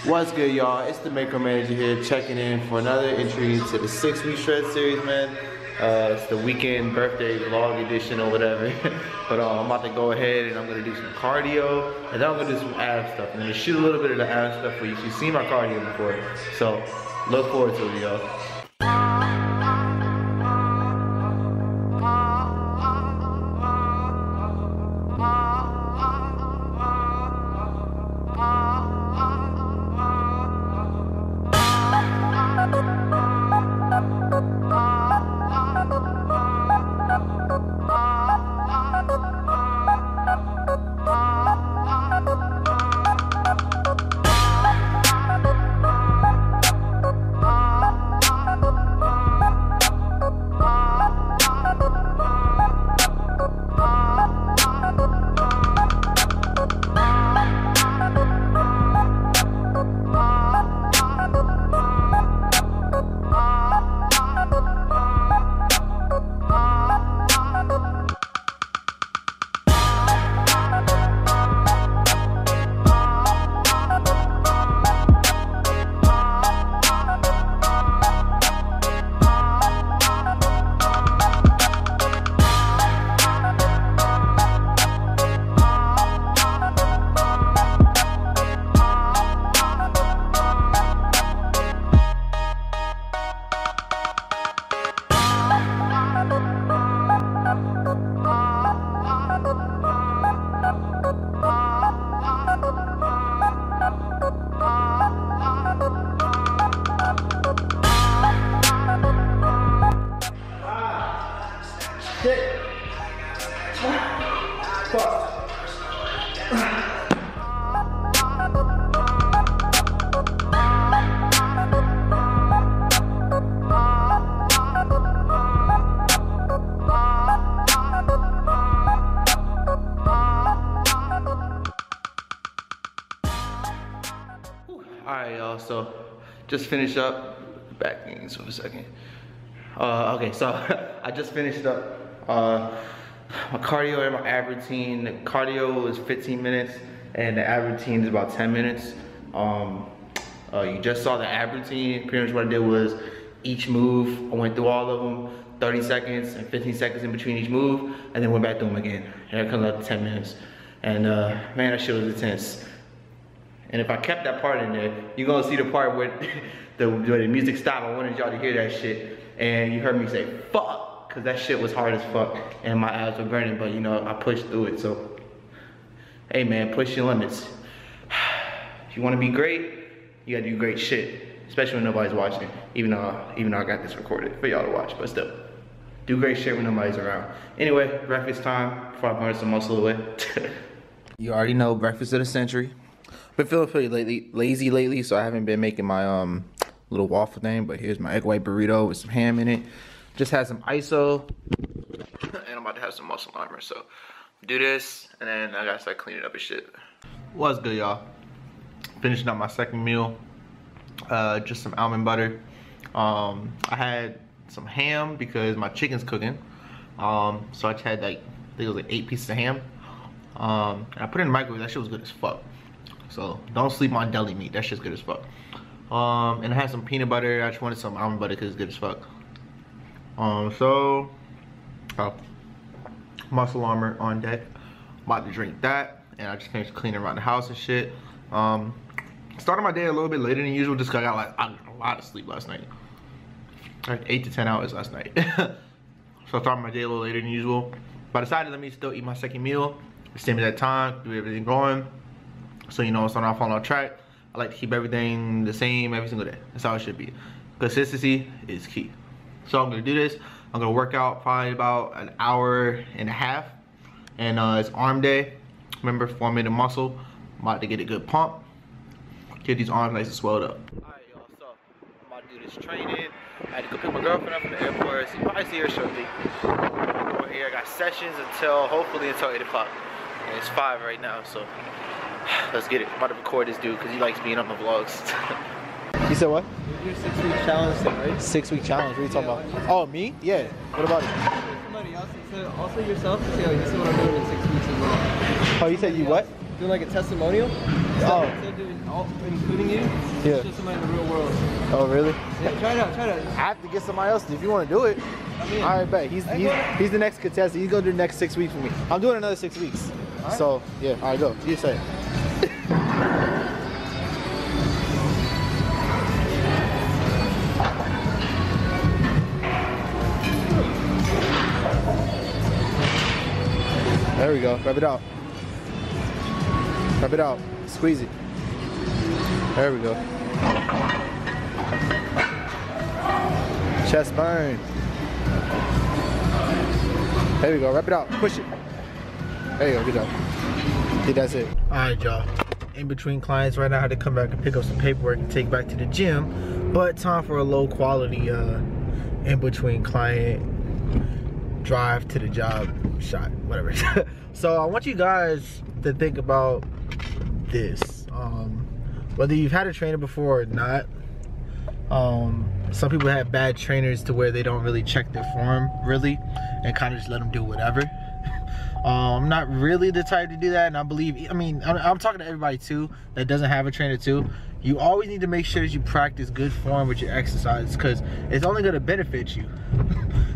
What's good, y'all? It's the Micromanager here, checking in for another entry to the 6-week shred series, man. It's the weekend birthday vlog edition or whatever. But I'm about to go ahead and I'm gonna do some cardio, and then I'm gonna do some ab stuff. I'm gonna shoot a little bit of the ab stuff for you. You've seen my cardio before, so look forward to it, y'all. Alright, y'all, so just finished up. Back things for a second. Okay, so I just finished up my cardio and my ab routine. The cardio is 15 minutes and the ab routine is about 10 minutes. You just saw the ab routine. Pretty much what I did was each move, I went through all of them, 30 seconds and 15 seconds in between each move, and then went back through them again. And that comes up to 10 minutes. And man, that shit was intense. And if I kept that part in there, you're gonna see the part where the music stopped. I wanted y'all to hear that shit. And you heard me say, fuck, cause that shit was hard as fuck. And my abs were burning, but you know, I pushed through it, so. Hey man, push your limits. If you wanna be great, you gotta do great shit. Especially when nobody's watching, even though I got this recorded for y'all to watch, but still. Do great shit when nobody's around. Anyway, breakfast time, before I burn some muscle away. You already know, breakfast of the century. Been feeling pretty lazy lately, so I haven't been making my little waffle thing, but here's my egg white burrito with some ham in it. Just had some ISO, and I'm about to have some muscle armor, so do this, and then I gotta start cleaning up and shit. What's good, y'all? Finishing up my second meal, just some almond butter. I had some ham because my chicken's cooking, so I just had like, I think it was like 8 pieces of ham. And I put it in the microwave. That shit was good as fuck. So don't sleep on deli meat. That shit's good as fuck. And I had some peanut butter. I just wanted some almond butter because it's good as fuck. Muscle armor on deck. About to drink that, and I just finished cleaning around the house and shit. Started my day a little bit later than usual just because I got a lot of sleep last night. Like 8 to 10 hours last night. So I started my day a little later than usual. But I decided let me still eat my second meal. Same at that time, do everything going. So you know, so I'm not falling off track. I like to keep everything the same every single day. That's how it should be. Consistency is key. So I'm gonna do this. I'm gonna work out probably about an hour and a half. And it's arm day. Remember, forming the muscle. I'm about to get a good pump. Get these arms nice and swelled up. Alright, y'all, so I'm about to do this training. I had to go pick my girlfriend up from the airport. So you probably see her shortly. Go here. I got sessions hopefully until 8 o'clock. And it's 5 right now, so let's get it. I'm about to record this dude because he likes being on the vlogs. You said what? Your 6-week challenge thing, right? 6-week challenge, what are you talking about? Oh, me? Yeah. What about it? Somebody else, also yourself, to say, oh, this is what I'm doing in 6 weeks as well. Oh, you said you what? doing like a testimonial. Oh. Instead of doing including you, Yeah. just somebody in the real world. Oh, really? Yeah, try it out, try it out. I have to get somebody else if you want to do it. I mean, All right, bet. He's the next contestant. He's gonna do the next 6 weeks for me. I'm doing another 6 weeks. Right. So yeah, all right, go. You say it. There we go. Rub it out. Rub it out. Squeeze it. There we go. Chest burn. There we go. Rub it out. Push it. There you go. Good job. I think that's it. All right, y'all. In between clients right now, I had to come back and pick up some paperwork and take back to the gym. But time for a low quality in between client drive to the job shot, whatever. So I want you guys to think about this. Whether you've had a trainer before or not, some people have bad trainers to where they don't really check their form really and kind of just let them do whatever. I'm not really the type to do that, and I'm talking to everybody too that doesn't have a trainer too. You always need to make sure that you practice good form with your exercise, because it's only going to benefit you.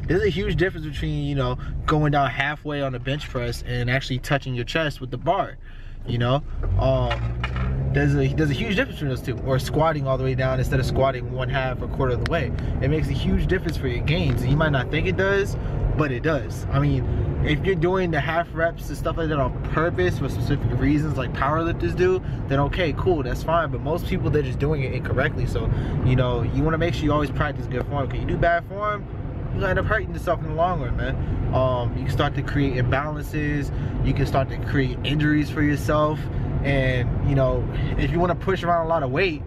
There's a huge difference between, you know, going down halfway on a bench press and actually touching your chest with the bar, you know. There's a huge difference between those two, or squatting all the way down instead of squatting 1/2 or 1/4 of the way. It makes a huge difference for your gains. You might not think it does, but it does. I mean, if you're doing the half reps and stuff like that on purpose for specific reasons like powerlifters do, then okay, cool, that's fine. But most people, they're just doing it incorrectly. So, you know, you want to make sure you always practice good form. Because you do bad form, you're gonna end up hurting yourself in the long run, man. You can start to create imbalances. You can start to create injuries for yourself. And, you know, if you want to push around a lot of weight,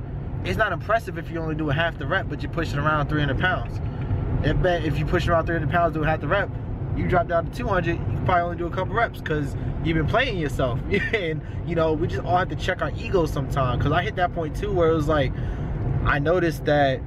it's not impressive if you only do a half the rep, but you're pushing around 300 pounds. If you push around 300 pounds, do half the rep, you drop down to 200, you can probably only do a couple reps because you've been playing yourself. And, you know, we just all have to check our egos sometimes. Because I hit that point too where it was like, I noticed that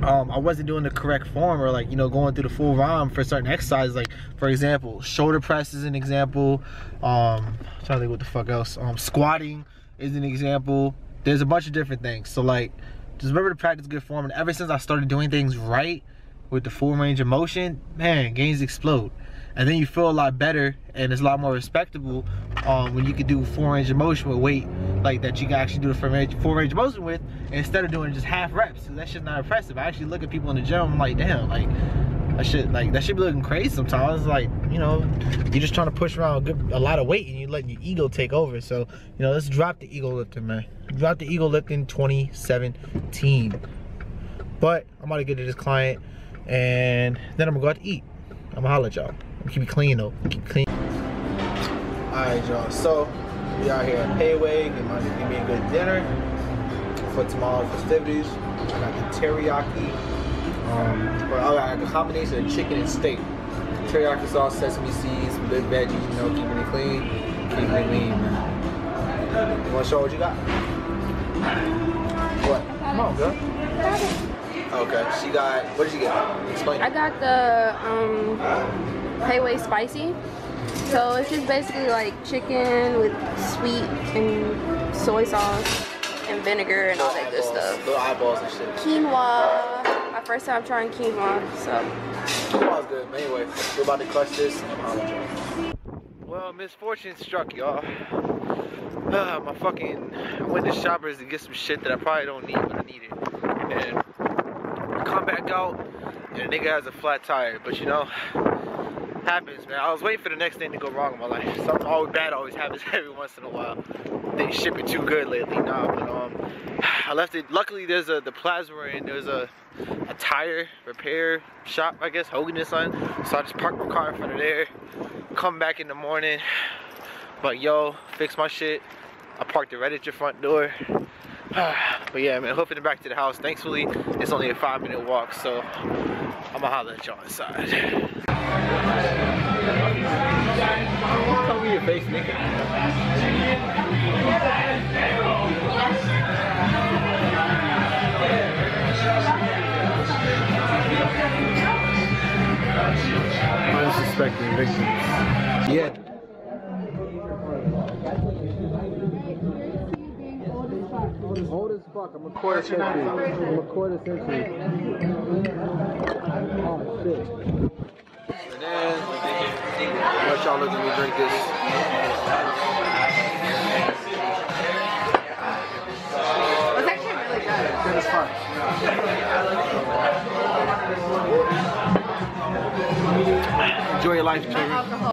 I wasn't doing the correct form, or like, you know, going through the full ROM for certain exercises. Like, for example, shoulder press is an example. I'm trying to think what the fuck else. Squatting is an example. There's a bunch of different things. So like, just remember to practice good form. And ever since I started doing things right with the full range of motion, man, gains explode. And then you feel a lot better, and it's a lot more respectable when you can do full range of motion with weight like that you can actually do the full range of motion with, instead of doing just half reps. So that's just not impressive. I actually look at people in the gym, I'm like, damn, like that shit be looking crazy sometimes. Like, you know, you're just trying to push around a lot of weight and you're letting your ego take over. So, you know, let's drop the ego lifting, man. Drop the ego lifting 2017. But I'm about to get to this client, and then I'm gonna go out to eat. I'm gonna holler at y'all. Keep it clean though. Keep it clean. Alright, y'all. So we out here at Payway. Give me a good dinner for tomorrow's festivities. I got the teriyaki. I got a combination of chicken and steak. Teriyaki sauce, sesame seeds, some good veggies. You know, keeping it clean. Keeping it lean, man. You wanna show what you got? What? Come on, girl. Okay, she got, what did you get? Explain. I got the Payway spicy. So it's just basically like chicken with sweet and soy sauce and vinegar and all that good stuff. Little eyeballs and shit. Quinoa. My first time trying quinoa, so. Quinoa's good, but anyway, we're about to crush this and I'm well, misfortune struck, y'all. I went to Shoppers to get some shit that I probably don't need, but I need it. And I come back out, and the nigga has a flat tire. But you know, happens, man. I was waiting for the next thing to go wrong in my life. Something always bad always happens every once in a while. They ship it too good lately, nah. But I left it. Luckily, there's the plaza we're in. There's a tire repair shop, I guess, Hogan and Son. So I just parked my car in front of there. Come back in the morning. But yo, fix my shit. I parked it right at your front door. But yeah, man, hoofing it back to the house. Thankfully, it's only a 5-minute walk, so I'm gonna holler at y'all inside. Cover your face, nigga. Unsuspecting victims. Yeah. Old as fuck. I'm a quarter century. I'm a quarter century. Oh shit. And then, let y'all look at me drink this. It's actually really good. Good as fuck. Enjoy your life, children.